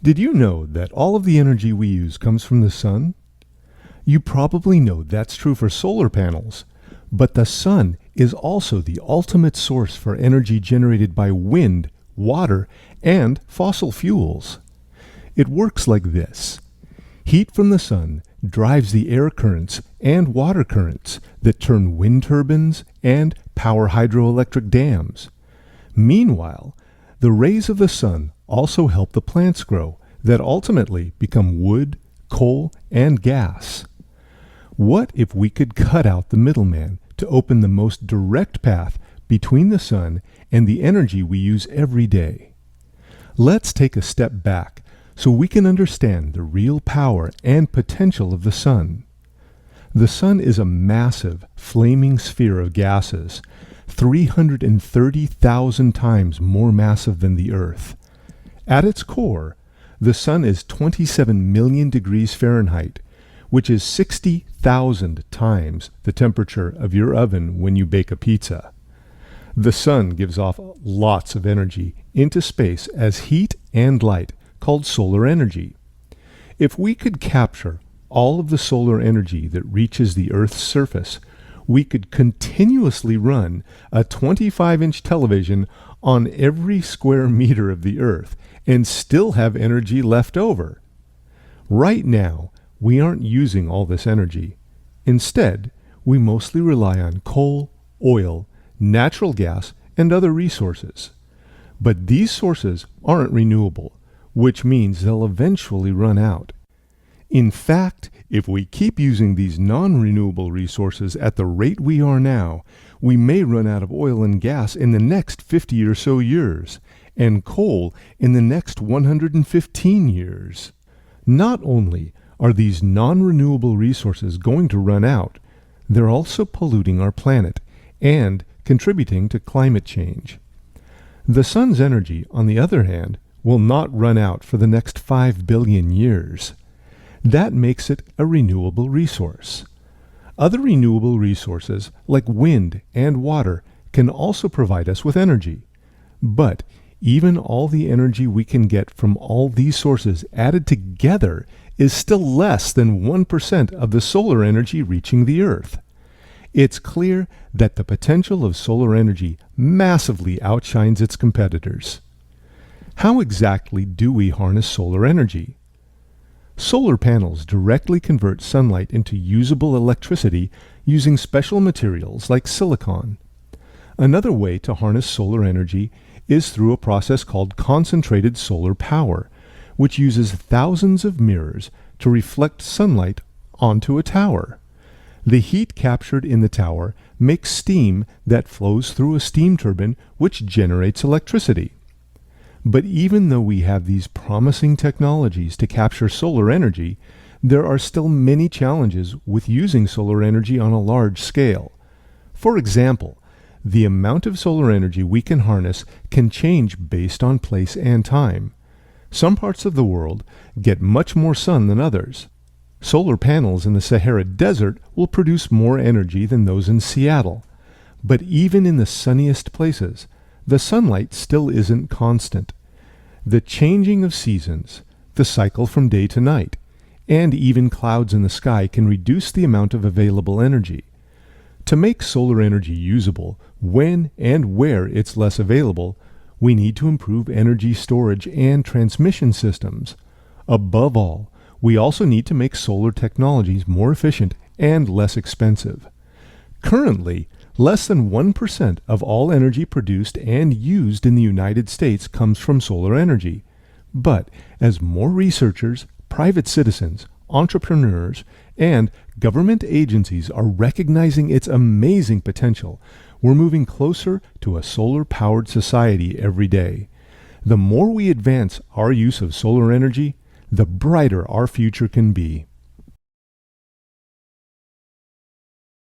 Did you know that all of the energy we use comes from the sun? You probably know that's true for solar panels, but the sun is also the ultimate source for energy generated by wind, water, and fossil fuels. It works like this. Heat from the sun drives the air currents and water currents that turn wind turbines and power hydroelectric dams. Meanwhile, the rays of the sun also help the plants grow that ultimately become wood, coal, and gas. What if we could cut out the middleman to open the most direct path between the sun and the energy we use every day? Let's take a step back so we can understand the real power and potential of the sun. The sun is a massive, flaming sphere of gases, 330,000 times more massive than the Earth. At its core, the sun is 27 million degrees Fahrenheit, which is 60,000 times the temperature of your oven when you bake a pizza. The sun gives off lots of energy into space as heat and light, called solar energy. If we could capture all of the solar energy that reaches the Earth's surface, we could continuously run a 25-inch television on every square meter of the Earth and still have energy left over. Right now, we aren't using all this energy. Instead, we mostly rely on coal, oil, natural gas, and other resources. But these sources aren't renewable, which means they'll eventually run out. In fact, if we keep using these non-renewable resources at the rate we are now, we may run out of oil and gas in the next 50 or so years, and coal in the next 115 years. Not only are these non-renewable resources going to run out, they're also polluting our planet and contributing to climate change. The sun's energy, on the other hand, will not run out for the next 5 billion years. That makes it a renewable resource. Other renewable resources, like wind and water, can also provide us with energy. But even all the energy we can get from all these sources added together is still less than 1% of the solar energy reaching the Earth. It's clear that the potential of solar energy massively outshines its competitors. How exactly do we harness solar energy? Solar panels directly convert sunlight into usable electricity using special materials like silicon. Another way to harness solar energy is through a process called concentrated solar power, which uses thousands of mirrors to reflect sunlight onto a tower. The heat captured in the tower makes steam that flows through a steam turbine, which generates electricity. But even though we have these promising technologies to capture solar energy, there are still many challenges with using solar energy on a large scale. For example, the amount of solar energy we can harness can change based on place and time. Some parts of the world get much more sun than others. Solar panels in the Sahara Desert will produce more energy than those in Seattle. But even in the sunniest places, the sunlight still isn't constant. The changing of seasons, the cycle from day to night, and even clouds in the sky can reduce the amount of available energy. To make solar energy usable when and where it's less available, we need to improve energy storage and transmission systems. Above all, we also need to make solar technologies more efficient and less expensive. Currently, less than 1% of all energy produced and used in the United States comes from solar energy. But as more researchers, private citizens, entrepreneurs, and government agencies are recognizing its amazing potential, we're moving closer to a solar-powered society every day. The more we advance our use of solar energy, the brighter our future can be.